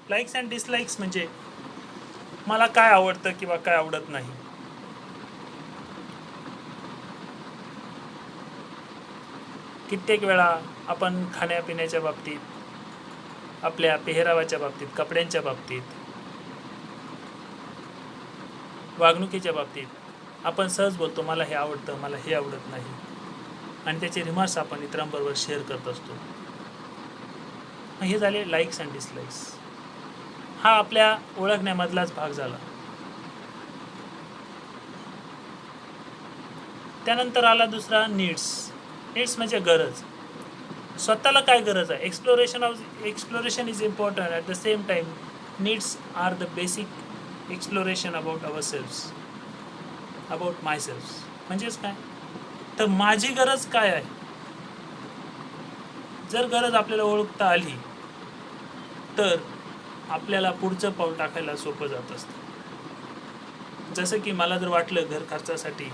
Likes and dislikes म्हणजे मला काय आवडतं किंवा काय आवडत नाही. कित्येक वेळा आपण खाण्यापिण्याच्या बाबतीत, आपल्या पेहरावाच्या बाबतीत, कपड्यांच्या बाबतीत, वागणुकीच्या बाबतीत आपण सहज बोलतो मला हे आवडतं, मला हे आवडत नाही, आणि त्याचे रिमार्क्स आपण इतरांबरोबर शेअर करत असतो. हे झाले लाईक्स अँड डिसलाईक्स. हा आपल्या ओळखण्यामधलाच भाग झाला. त्यानंतर आला दुसरा नीड्स. नीड्स म्हणजे गरज. स्वतःला काय गरज आहे. Exploration is important. At the same time needs are the basic exploration about our selfs, about my selfs. म्हणजेच काय तर माझी गरज काय आहे. जर गरज आपल्याला ओळखता आली तर आपल्याला पुढचं पाऊल टाकायला सोपं जात असतं. जसं की मला जर वाटलं घर खर्चासाठी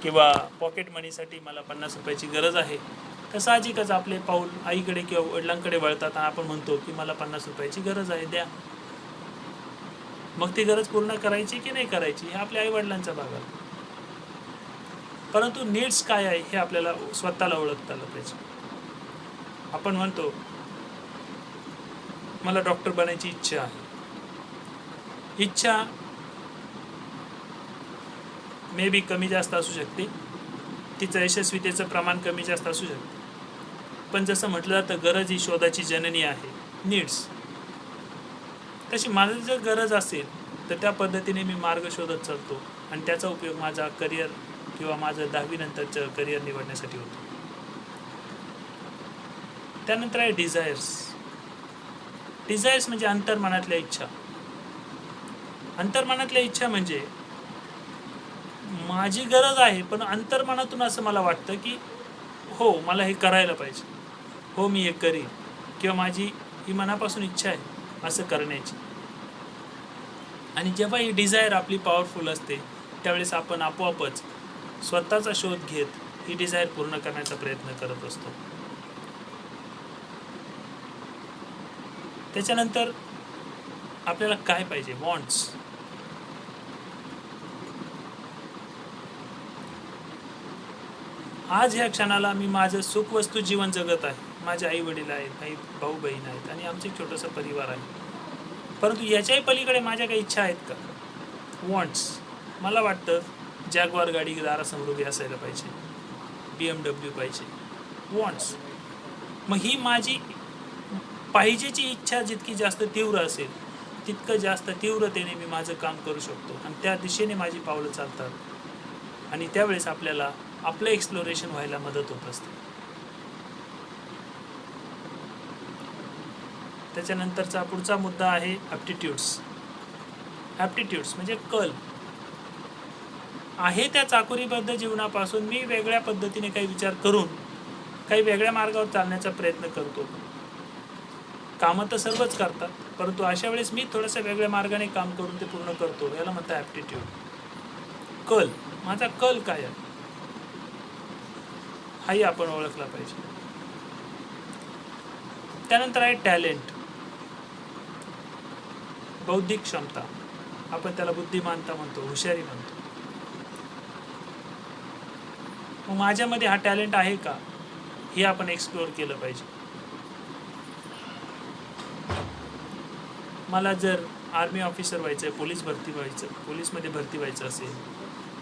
किंवा पॉकेट मनीसाठी मला 50 रुपयाची गरज आहे, तर साहजिकच आपले पाऊल आईकडे किंवा वडिलांकडे वळतात आणि आपण म्हणतो की मला 50 रुपयाची गरज आहे, द्या. मग ती गरज पूर्ण करायची की नाही करायची हे आपल्या आईवडिलांचा भाग आहे. परंतु नीड्स काय आहे हे आपल्याला स्वतःला ओळखता आलं पाहिजे. आपण म्हणतो मला डॉक्टर बनायची इच्छा आहे. इच्छा मे बी कमी जास्त असू शकते, तिचं यशस्वीतेचं प्रमाण कमी जास्त असू शकते, पण जसं म्हटलं जातं गरज ही शोधाची जननी आहे. नीड्स तशी माझी जर गरज असेल तर त्या पद्धतीने मी मार्ग शोधत चालतो आणि त्याचा उपयोग माझा करिअर किंवा माझं 10वी नंतरचं करिअर निवडण्यासाठी होतो. त्यानंतर आहे डिझायर्स. डिझायर्स म्हणजे अंतर्मनातल्या इच्छा. अंतर्मनातल्या इच्छा म्हणजे माझी गरज आहे पण अंतर्मनातून असं मला वाटतं की हो मला हे करायला पाहिजे, हो मी हे करीन, किंवा माझी ही मनापासून इच्छा आहे असं करण्याची. आणि जेव्हा ही डिझायर आपली पॉवरफुल असते त्यावेळेस आपण आपोआपच स्वतःचा शोध घेत ही डिझायर पूर्ण करण्याचा प्रयत्न करत असतो. त्याच्यानंतर आपल्याला काय पाहिजे, वॉन्ट्स. आज ह्या क्षणाला मी माझं सुखवस्तू जीवन जगत आहे. माझे आई वडील आहेत, काही भाऊ बहीण आहेत आणि आमचे एक छोटंसं परिवार आहे. परंतु याच्याही पलीकडे माझ्या काही इच्छा आहेत का, वॉन्ट्स. मला वाटतं जॅग्वार गाडी दारासमोर उभी असायला पाहिजे, BMW पाहिजे, वॉन्ट्स. मग ही माझी पाहिजेची इच्छा जितकी जास्त तीव्र असेल तितकं जास्त तीव्रतेने मी माझं काम करू शकतो आणि त्या दिशेने माझी पावलं चालतात आणि त्यावेळेस आपल्याला आपलं एक्सप्लोरेशन व्हायला मदत होत असते. त्याच्यानंतरचा पुढचा मुद्दा आहे ॲप्टिट्यूड्स. ॲप्टिट्यूड्स म्हणजे कल. आहे त्या चाकोरीबद्ध जीवनापासून मी वेगळ्या पद्धतीने काही विचार करून काही वेगळ्या मार्गावर चालण्याचा प्रयत्न करतो. कामं तर सर्वच करतात परंतु अशा वेळेस मी थोडंसं वेगळ्या मार्गाने काम करून ते पूर्ण करतो, याला म्हणतात ॲप्टिट्यूड. कल, माझा कल काय आहे हाही आपण ओळखला पाहिजे. त्यानंतर आहे टॅलेंट, बौद्धिक क्षमता. आपण त्याला बुद्धिमानता म्हणतो, हुशारी म्हणतो. मग माझ्यामध्ये हा टॅलेंट आहे का हे आपण एक्सप्लोअर केलं पाहिजे. मला जर आर्मी ऑफिसर व्हायचं आहे, पोलीसमध्ये भरती व्हायचं असेल,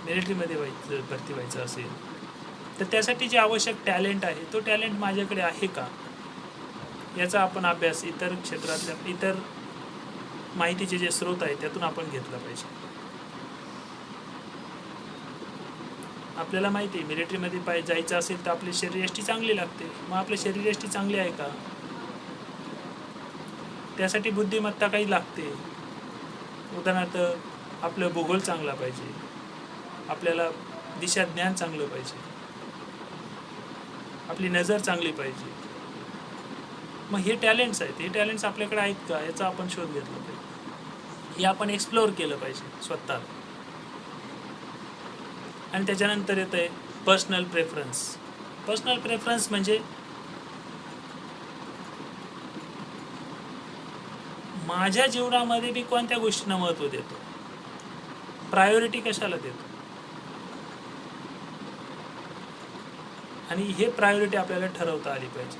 मिलिटरीमध्ये भरती व्हायचं असेल तर त्यासाठी जे आवश्यक टॅलेंट आहे तो टॅलेंट माझ्याकडे आहे का याचा आपण अभ्यास इतर क्षेत्रातल्या इतर माहितीचे जे स्रोत आहेत त्यातून आपण घेतला पाहिजे. आपल्याला माहिती आहे मिलिटरीमध्ये जायचं असेल तर आपली शरीरयष्टी चांगली लागते. मग आपली शरीरयष्टी चांगली आहे का, त्यासाठी बुद्धिमत्ता काही लागते. उदाहरणार्थ आपलं भूगोल चांगला पाहिजे, आपल्याला दिशा ज्ञान चांगलं पाहिजे, आपली नजर चांगली पाहिजे. मग हे टॅलेंट्स आहेत, हे टॅलेंट्स आपल्याकडे आहेत का याचा आपण शोध घेतला पाहिजे, हे आपण एक्सप्लोअर केलं पाहिजे स्वतः. आणि त्याच्यानंतर येतं आहे पर्सनल प्रेफरन्स. पर्सनल प्रेफरन्स म्हणजे माझ्या जीवनामध्ये मी कोणत्या गोष्टींना महत्त्व देतो, प्रायोरिटी कशाला देतो, आणि हे प्रायोरिटी आपल्याला ठरवता आली पाहिजे.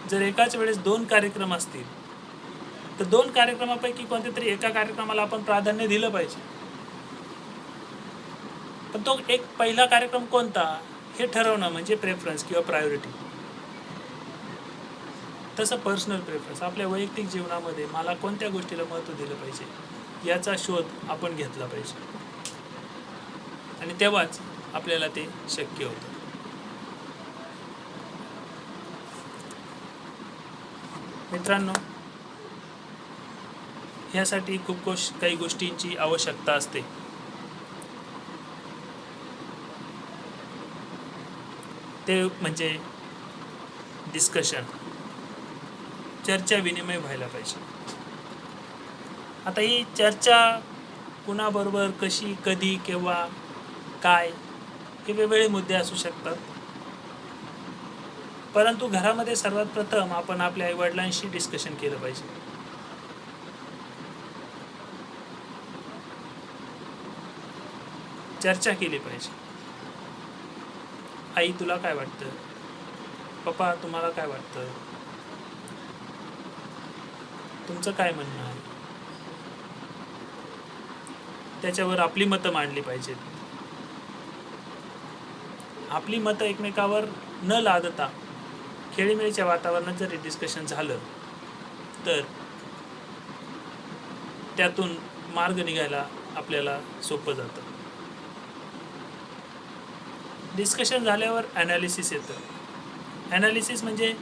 जर एकाच वेळेस 2 कार्यक्रम असतील तर 2 कार्यक्रमापैकी कोणत्या तरी एका कार्यक्रमाला आपण प्राधान्य दिलं पाहिजे. पण तो एक पहिला कार्यक्रम कोणता हे ठरवणं म्हणजे प्रेफरन्स किंवा प्रायोरिटी. तसं पर्सनल प्रेफरन्स, आपल्या वैयक्तिक जीवनामध्ये मला कोणत्या गोष्टीला महत्त्व दिलं पाहिजे याचा शोध आपण घेतला पाहिजे, आणि तेव्हाच आपल्याला ते शक्य होतं. मित्रांनो, ह्यासाठी खूप काही गोष्टींची आवश्यकता असते. ते म्हणजे डिस्कशन, चर्चा विनिमय व्हायला पाहिजे. आता ही चर्चा कुणाबरोबर, कशी, कधी, केव्हा, काय, हे वेगवेगळे मुद्दे असू शकतात. परंतु घरामध्ये सर्वात प्रथम आपण आपल्या आईवडिलांशी डिस्कशन केलं पाहिजे. चर्चा केली पाहिजे. आई, तुला काय वाटतं? पप्पा, तुम्हाला काय वाटतं? तुमचं काय म्हणणं आहे? त्याच्यावर आपली मतं मांडली पाहिजेत. आपली मतं एकमेकावर न लादता खेळीमेळीच्या वातावरणात जर डिस्कशन झालं तर त्यातून मार्ग निघायला आपल्याला सोपं जातं. डिस्कशन झाल्यावर ॲनालिसिस येतं. ॲनालिसिस म्हणजे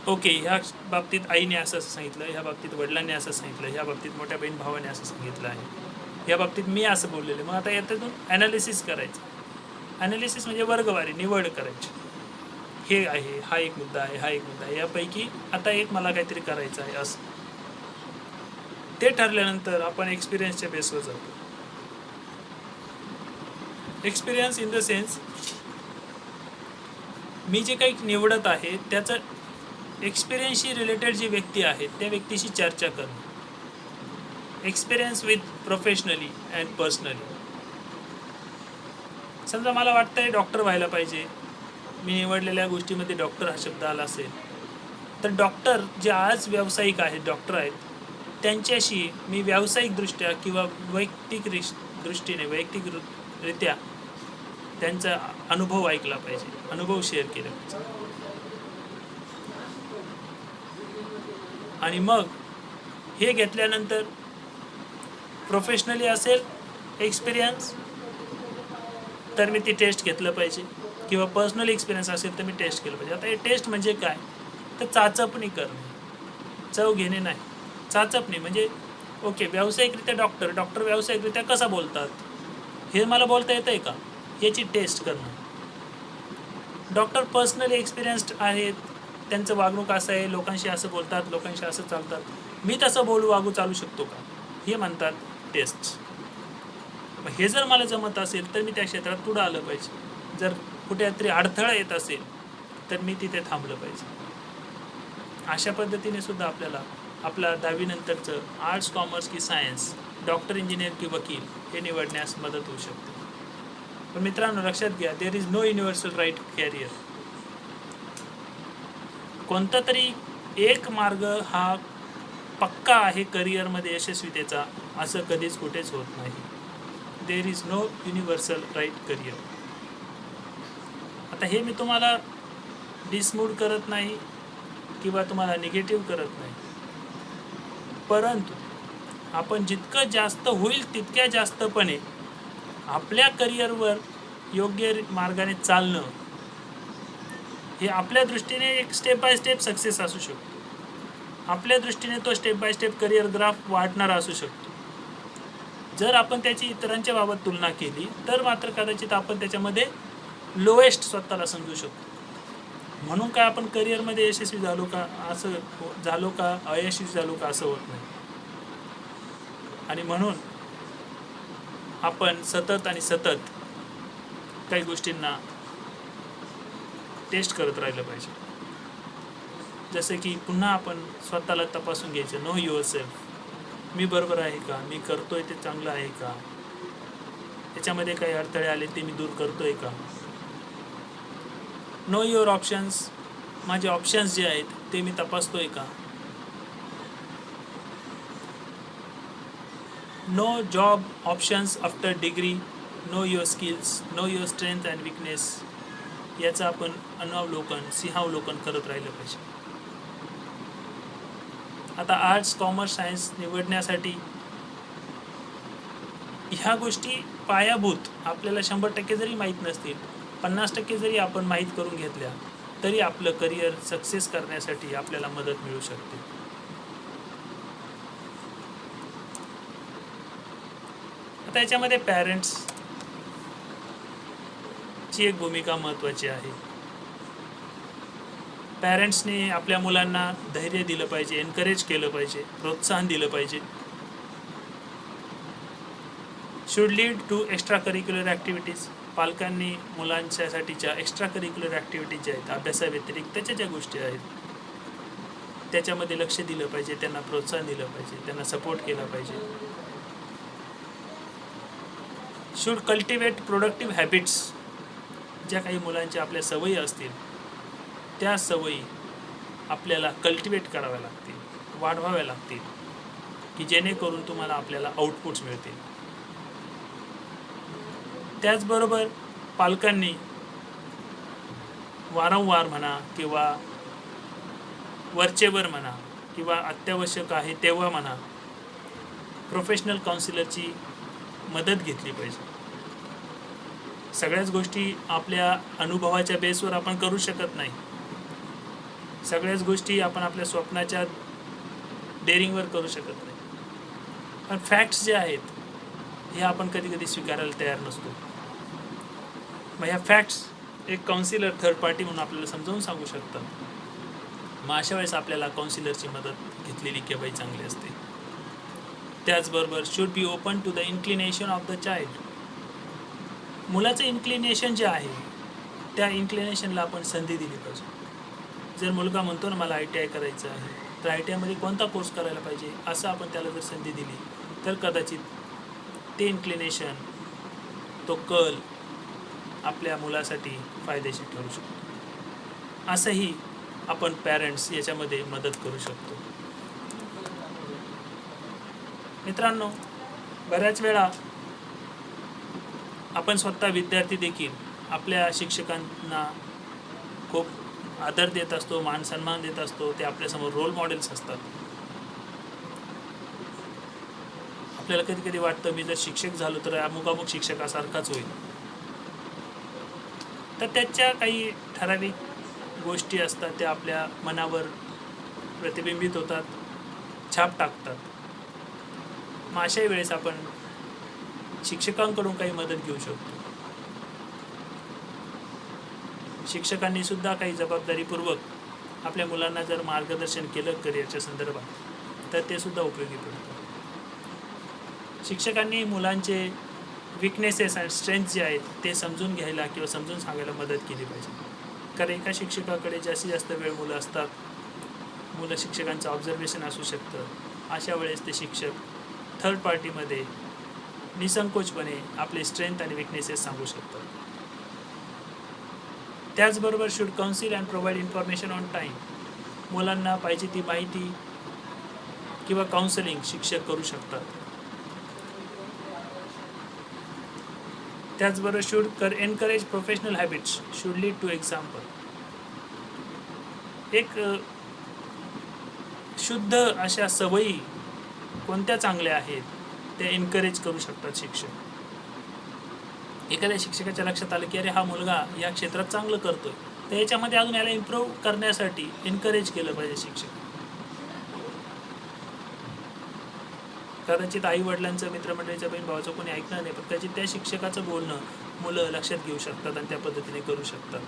ओके, ह्या बाबतीत आईने असं सांगितलं, ह्या बाबतीत वडिलांनी असं सांगितलं, ह्या बाबतीत मोठ्या बहीण भावाने असं सांगितलं आहे, ह्या बाबतीत मी असं बोललेलं. मग आता याच्यातून ॲनालिसिस करायचं. ॲनालिसिस म्हणजे वर्गवारी, निवड करायची. हे आहे, हा एक मुद्दा आहे, हा एक मुद्दा आहे, यापैकी आता एक मला काहीतरी करायचं आहे असं. ते ठरल्यानंतर आपण एक्सपिरियन्सच्या बेसवर जातो. एक्सपिरियन्स इन द सेन्स, मी जे काही निवडत आहे त्याचं एक्सपिरियन्सशी रिलेटेड जी व्यक्ती आहे त्या व्यक्तीशी चर्चा करणं. Experience with professionally and personally. समजा मला वाटतं आहे डॉक्टर व्हायला पाहिजे, मी निवडलेल्या गोष्टीमध्ये डॉक्टर हा शब्द आला असेल, तर डॉक्टर जे आज व्यावसायिक आहेत, डॉक्टर आहेत, त्यांच्याशी मी व्यावसायिकदृष्ट्या किंवा वैयक्तिकरित्या त्यांचा अनुभव ऐकला पाहिजे, अनुभव शेअर केला पाहिजे. आणि मग हे घेतल्यानंतर प्रोफेशनली असेल एक्सपिरियन्स तर मी ती टेस्ट घेतलं पाहिजे, किंवा पर्सनल एक्सपिरियन्स असेल तर मी टेस्ट केलं पाहिजे. आता हे टेस्ट म्हणजे काय, तर चाचपणी करणे, चव घेणे नाही, चाचपणी. म्हणजे ओके, व्यावसायिकरित्या डॉक्टर व्यावसायिकरित्या कसा बोलतात हे मला बोलता येतं आहे का, याची टेस्ट करणं. डॉक्टर पर्सनली एक्सपिरियन्स्ड आहेत, त्यांचं वागणूक असं आहे, लोकांशी असं बोलतात, लोकांशी असं चालतात, मी तसं वागू चालू शकतो का, हे म्हणतात टेस्ट. मग हे जर मला जमत असेल तर मी त्या क्षेत्रात पुढं आलं पाहिजे. जर कुठेतरी अडथळा येत असेल तर मी तिथे थांबलं पाहिजे. अशा पद्धतीने सुद्धा आपल्याला आपला 10वी नंतरचं आर्ट्स, कॉमर्स की सायन्स, डॉक्टर, इंजिनियर की वकील हे निवडण्यास मदत होऊ शकते. पण मित्रांनो, लक्षात घ्या, there is no universal right career. कोणता तरी एक मार्ग हा पक्का आहे करिअरमध्ये यशस्वीतेचा, असं कधीच कुठेच होत नाही. There is no universal right career. आता हे मी तुम्हाला डिसमूड करत नाही किंवा तुम्हाला निगेटिव्ह करत नाही, परंतु आपण जितकं जास्त होईल तितक्या जास्तपणे आपल्या करिअरवर योग्य मार्गाने चालणं हे आपल्या दृष्टीने एक स्टेप बाय स्टेप सक्सेस असू शकतो. आपल्या दृष्टीने तो step by step career graph वाढणारा असू शकतो. जर आपण त्याची इतरांच्या बाबत तुलना केली तर मात्र कदाचित आपण त्याच्यामध्ये लोएस्ट स्वतःला समजू शकतो. म्हणून काय आपण करिअरमध्ये यशस्वी झालो का असं झालो का, अयशस्वी झालो का असं होत नाही. आणि म्हणून आपण सतत काही गोष्टींना टेस्ट करत राहिलं पाहिजे. जसं की पुन्हा आपण स्वतःला तपासून घ्यायचं. Know your self. मी बरोबर आहे का? मी करतोय ते चांगलं आहे का? त्याच्यामध्ये काही अडथळे आले ते मी दूर करतोय का? Know your options. माझे ऑप्शन्स जे आहेत ते मी तपासतोय का? Know job options after degree. Know your skills. Know your strength and weakness. याचं आपण अनवलोकन, सिंहावलोकन करत राहिलं पाहिजे. आता आर्ट्स, कॉमर्स, सायन्स निवडण्यासाठी ह्या गोष्टी पायाभूत आपल्याला 100% जरी माहीत नसतील, 50% जरी आपण माहीत करून घेतल्या तरी आपलं करिअर सक्सेस करण्यासाठी आपल्याला मदत मिळू शकते. आता याच्यामध्ये पॅरेंट्सची एक भूमिका महत्त्वाची आहे. पॅरेंट्सने आपल्या मुलांना धैर्य दिलं पाहिजे, एनकरेज केलं पाहिजे, प्रोत्साहन दिलं पाहिजे. Should lead to extra curricular activities. पालकांनी मुलांच्यासाठीच्या एक्स्ट्रा करिक्युलर ॲक्टिव्हिटीज ज्या आहेत, अभ्यासाव्यतिरिक्तच्या ज्या गोष्टी आहेत त्याच्यामध्ये लक्ष दिलं पाहिजे, त्यांना प्रोत्साहन दिलं पाहिजे, त्यांना सपोर्ट केला पाहिजे. Should cultivate productive habits. ज्या काही मुलांच्या आपल्या सवयी असतील त्या सवयी आपल्याला कल्टिवेट कराव्या लागतील, वाढवाव्या लागतील, की जेणेकरून तुम्हाला आपल्याला आउटपुट्स मिळतील. त्याचबरोबर पालकांनी वारंवार म्हणा किंवा वरचेवर म्हणा किंवा अत्यावश्यक आहे तेव्हा म्हणा प्रोफेशनल काउन्सिलरची मदत घेतली पाहिजे. सगळ्याच गोष्टी आपल्या अनुभवाच्या बेसवर आपण करू शकत नाही. सगळ्याच गोष्टी आपण आपल्या स्वप्नाच्या डेअरिंगवर करू शकत नाही. पण फॅक्ट्स जे आहेत हे आपण कधी कधी स्वीकारायला तयार नसतो. मग ह्या फॅक्ट्स एक काउन्सिलर थर्ड पार्टी म्हणून आपल्याला समजावून सांगू शकतात. मग अशा वेळेस आपल्याला काउन्सिलरची मदत घेतलेली केव्हाही चांगली असते. त्याचबरोबर should be open to the inclination of the child. मुलाचं इन्क्लिनेशन जे आहे त्या इन्क्लिनेशनला आपण संधी दिली पाहिजे. जर मुलगा म्हणतो ना मला ITI करायचं आहे, तर ITI मध्ये कोणता कोर्स करायला पाहिजे असं आपण त्याला जर संधी दिली तर कदाचित ते इन्क्लिनेशन, तो कल आपल्या मुलासाठी फायदेशीर ठरू शकतो. असंही आपण पॅरेंट्स याच्यामध्ये मदत करू शकतो. मित्रांनो, बऱ्याच वेळा आपण स्वतः विद्यार्थी देखील आपल्या शिक्षकांना खूप आदर देत असतो, मान सन्मान देत असतो. ते आपल्यासमोर रोल मॉडेल्स असतात. आपल्याला कधी कधी वाटतं मी जर शिक्षक झालो तर अमुक शिक्षकासारखाच होईल. तर त्याच्या काही ठराविक गोष्टी असतात त्या आपल्या मनावर प्रतिबिंबित होतात, छाप टाकतात. मग अशाही वेळेस आपण शिक्षकांकडून काही मदत घेऊ शकतो. शिक्षकांनी सुद्धा काही जबाबदारीपूर्वक आपल्या मुलांना जर मार्गदर्शन केलं करिअरच्या संदर्भात तर ते सुद्धा उपयोगी पडतं. शिक्षकांनी मुलांचे विकनेसेस अँड स्ट्रेंथ जे आहेत ते समजून घ्यायला किंवा समजून सांगायला मदत केली पाहिजे. कारण एका शिक्षकाकडे जास्तीत जास्त वेळ मुलं असतात, मुलं शिक्षकांचं ऑब्झर्वेशन असू शकतं. अशा वेळेस ते शिक्षक थर्ड पार्टीमध्ये निसंकोचपणे आपले स्ट्रेंथ आणि विकनेसेस सांगू शकतात. त्याचबरोबर should council and provide information on time. मुलांना पाहिजे ती माहिती किंवा काउन्सिलिंग शिक्षक करू शकतात. त्याचबरोबर should encourage professional habits, should lead to example. एक शुद्ध अशा सवयी कोणत्या चांगल्या आहेत ते एनकरेज करू शकतात शिक्षक. एखाद्या शिक्षकाच्या लक्षात आलं की अरे हा मुलगा या क्षेत्रात चांगलं करतोय, तर याच्यामध्ये अजून याला इम्प्रूव्ह करण्यासाठी एनकरेज केलं पाहिजे शिक्षक. कदाचित आई वडिलांचं, मित्रमंडळीचं, बहीण भावाचं कोणी ऐकणार नाही, पण कदाचित त्या शिक्षकाचं बोलणं मुलं लक्षात घेऊ शकतात आणि त्या पद्धतीने करू शकतात.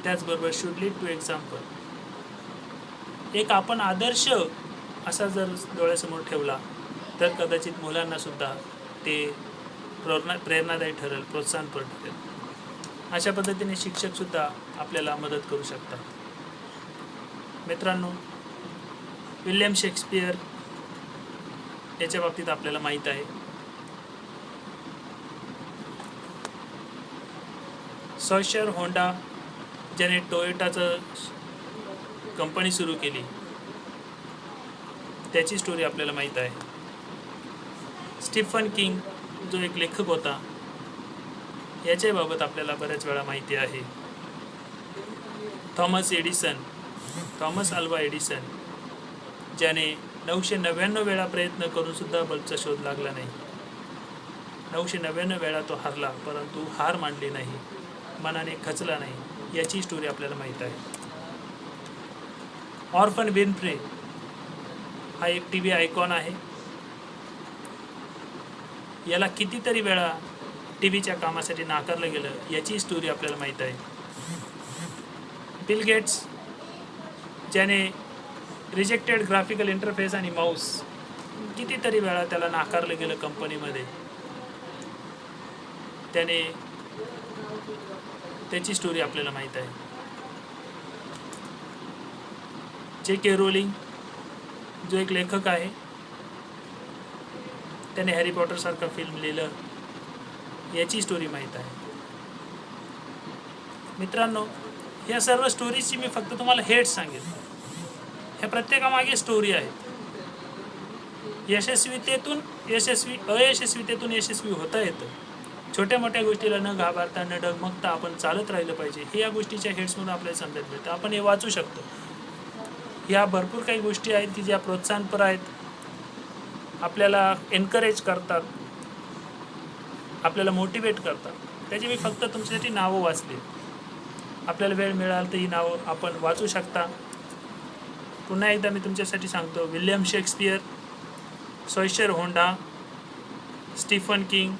त्याचबरोबर शुड लीड टू एक्झाम्पल. एक आपण आदर्श असा जर डोळ्यासमोर ठेवला तर कदाचित मुलांना सुद्धा ते प्रेरणादायी ठरेल, प्रोत्साहनपर ठरेल. अशा पद्धतीने शिक्षकसुद्धा आपल्याला मदत करू शकतात. मित्रांनो, विल्यम शेक्सपियर याच्या बाबतीत आपल्याला माहीत आहे, सॉशर होंडा ज्याने टोयोटाचं कंपनी सुरू केली त्याची स्टोरी आपल्याला माहीत आहे. स्टीफन किंग जो एक लेखक होता याच्याबाबत आपल्याला बऱ्याच वेळा माहिती आहे. थॉमस अल्वा एडिसन ज्याने 999 वेळा प्रयत्न करूनसुद्धा बल्बचा शोध लागला नाही. 999 वेळा तो हारला, परंतु हार मानली नाही, मनाने खचला नाही, याची स्टोरी आपल्याला माहीत आहे. ऑर्फन विन्फ्रे हा एक TV आयकॉन आहे. याला कितीतरी वेळा TVच्या कामासाठी नाकारलं गेलं, याची स्टोरी आपल्याला माहीत आहे. बिल गेट्स ज्याने रिजेक्टेड ग्राफिकल इंटरफेस आणि माऊस कितीतरी वेळा त्याला नाकारलं गेलं कंपनीमध्ये, त्याची स्टोरी आपल्याला माहीत आहे. J.K. रोलिंग जो एक लेखक आहे, त्याने हॅरी पॉटरसारखं फिल्म लिहिलं, याची स्टोरी माहीत आहे. मित्रांनो, या सर्व स्टोरीजची मी फक्त तुम्हाला हेड्स सांगितलं. ह्या प्रत्येकामागे स्टोरी आहे. अयशस्वीतेतून यशस्वी होता येतं. छोट्या मोठ्या गोष्टीला न घाबरता न डगमगता आपण चालत राहिलं पाहिजे, हे या गोष्टीच्या हेड्समधून आपल्याला समजत मिळतं. आपण हे वाचू शकतो. ह्या भरपूर काही गोष्टी आहेत की ज्या प्रोत्साहनपर आहेत, आपल्याला एनकरेज करतात, आपल्याला मोटिवेट करतात. त्याची मी फक्त तुमच्यासाठी नावं वाचली. आपल्याला वेळ मिळाला तर ही नावं आपण वाचू शकता. पुन्हा एकदा मी तुमच्यासाठी सांगतो, विल्यम शेक्सपियर, सॉशर Honda, Stephen King,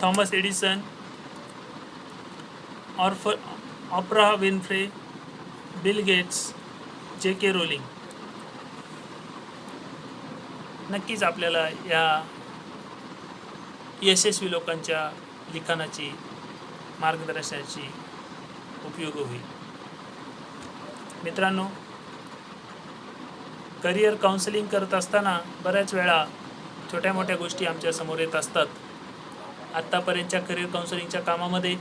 Thomas Edison, Oprah Winfrey, Bill Gates, J.K. Rowling. नक्कीच आपल्याला या यशस्वी लोकांच्या लिखाणाची, मार्गदर्शनाची उपयोग होईल. मित्रांनो, करिअर काउन्सिलिंग करत असताना बऱ्याच वेळा छोट्या मोठ्या गोष्टी आमच्या समोर येत असतात. आत्तापर्यंतच्या करिअर काउन्सिलिंगच्या कामामध्ये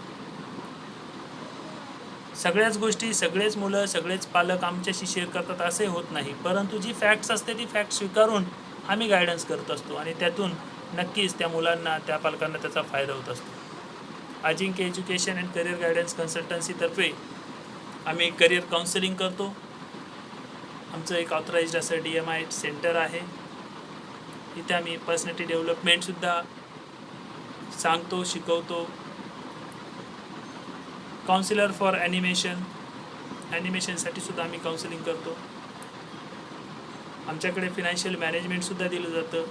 सगळ्याच गोष्टी, सगळेच मुलं, सगळेच पालक आमच्याशी शेअर करतात असे होत नाही, परंतु जी फॅक्ट्स असते ती फॅक्ट स्वीकारून आम्ही गायडन्स करत असतो आणि त्यातून नक्कीच त्या मुलांना, त्या पालकांना त्याचा फायदा होत असतो. अजिंक्य एज्युकेशन अँड करिअर गायडन्स कन्सल्टन्सीतर्फे आम्ही करिअर काउन्सिलिंग करतो. आमचं एक ऑथराइज्ड असं DMI सेंटर आहे. इथे आम्ही पर्सनॅलिटी डेव्हलपमेंटसुद्धा सांगतो, शिकवतो. काउन्सिलर फॉर ॲनिमेशनसाठी सुद्धा आम्ही काउन्सिलिंग करतो. आमच्याकडे फिनान्शियल मॅनेजमेंटसुद्धा दिलं जातं.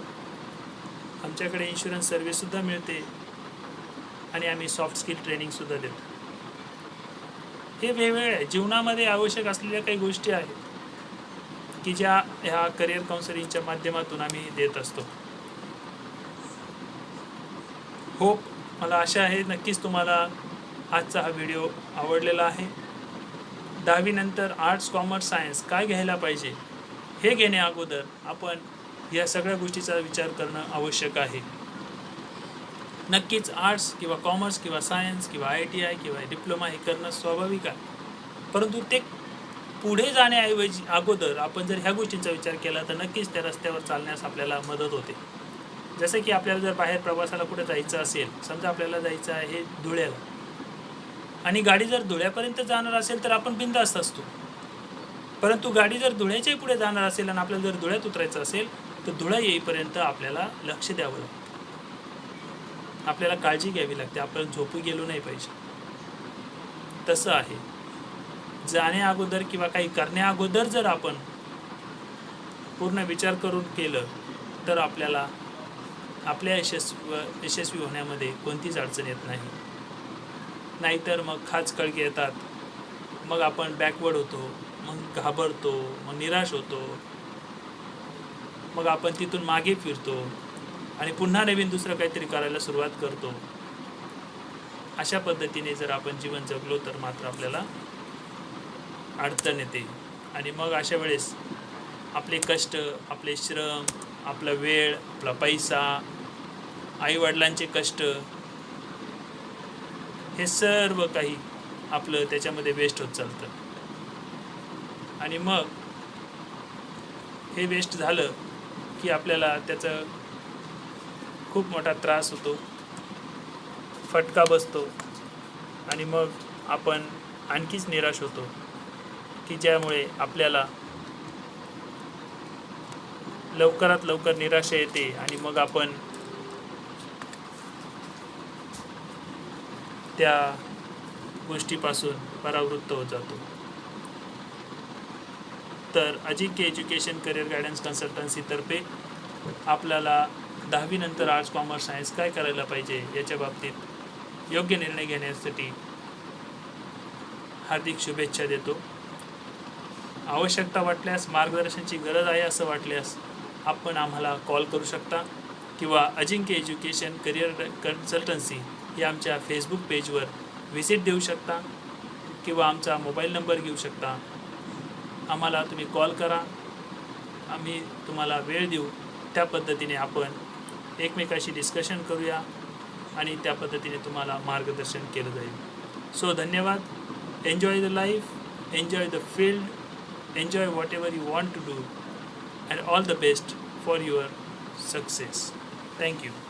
आमच्याकडे इन्शुरन्स सर्व्हिससुद्धा मिळते आणि आम्ही सॉफ्ट स्किल ट्रेनिंगसुद्धा देतो. हे वेगवेगळ्या जीवनामध्ये आवश्यक असलेल्या काही गोष्टी आहेत की ज्या ह्या करिअर काउन्सिलिंगच्या माध्यमातून आम्ही देत असतो. मला आशा आहे नक्कीच तुम्हाला आजचा हा व्हिडिओ आवडलेला आहे. 10वी नंतर आर्ट्स, कॉमर्स, सायन्स काय घ्यायला पाहिजे हे घेण्या अगोदर आपण या सगळ्या गोष्टीचा विचार करणं आवश्यक आहे. नक्कीच आर्ट्स किंवा कॉमर्स किंवा सायन्स किंवा ITI किंवा डिप्लोमा हे करणं स्वाभाविक आहे, परंतु ते पुढे जाण्याऐवजी अगोदर आपण जर ह्या गोष्टींचा विचार केला तर नक्कीच त्या रस्त्यावर चालण्यास आपल्याला मदत होते. जसं की आपल्याला जर बाहेर प्रवासाला कुठे जायचं असेल, समजा आपल्याला जायचं आहे धुळ्याला, आणि गाडी जर धुळ्यापर्यंत जाणार असेल तर आपण बिनधास्त असतो, परंतु गाडी जर धुळ्याच्याही पुढे जाणार असेल आणि आपल्याला जर धुळ्यात उतरायचं असेल तर धुळा येईपर्यंत आपल्याला लक्ष द्यावं लागतं, आपल्याला काळजी घ्यावी लागते, आपण झोपू गेलो नाही पाहिजे. तसं आहे, जाण्या अगोदर किंवा काही करण्या अगोदर जर आपण पूर्ण विचार करून केलं तर आपल्याला आपल्या यशस्वी होण्यामध्ये कोणतीच अडचण येत नाही. नाहीतर मग खाचखळगे येतात, मग आपण बॅकवर्ड होतो, मग घाबरतो, मग निराश होतो, मग आपण तिथून मागे फिरतो आणि पुन्हा नवीन दुसरं काहीतरी करायला सुरुवात करतो. अशा पद्धतीने जर आपण जीवन जगलो तर मात्र आपल्याला अडचण येते आणि मग अशा वेळेस आपले कष्ट, आपले श्रम, आपला वेळ, आपला पैसा, आईवडिलांचे कष्ट, हे सर्व काही आपलं त्याच्यामध्ये वेस्ट होत चालतं. आणि मग हे वेस्ट झालं की आपल्याला त्याचा खूप मोठा त्रास होतो, फटका बसतो आणि मग आपण आणखीच निराश होतो, की ज्यामुळे आपल्याला लवकरात लवकर निराशा येते आणि मग आपण त्या गोष्टीपासून परावृत्त होत जातो. तर अजिंक्य एज्युकेशन करिअर गायडन्स कन्सल्टन्सीतर्फे आपल्याला 10वी नंतर आर्ट्स, कॉमर्स, सायन्स काय करायला पाहिजे याच्या बाबतीत योग्य निर्णय घेण्यासाठी हार्दिक शुभेच्छा देतो. आवश्यकता वाटल्यास, मार्गदर्शनाची गरज आहे असं वाटल्यास आपण आम्हाला कॉल करू शकता किंवा अजिंक्य एज्युकेशन करिअर कन्सल्टन्सी ही आमच्या फेसबुक पेजवर व्हिजिट देऊ शकता किंवा आमचा मोबाईल नंबर घेऊ शकता. आम्हाला तुम्ही कॉल करा, आम्ही तुम्हाला वेळ देऊ. त्या पद्धतीने आपण एकमेकाशी डिस्कशन करूया आणि त्या पद्धतीने तुम्हाला मार्गदर्शन केलं जाईल. सो धन्यवाद. Enjoy the life, enjoy the field, enjoy whatever you want to do, and all the best for your success. Thank you.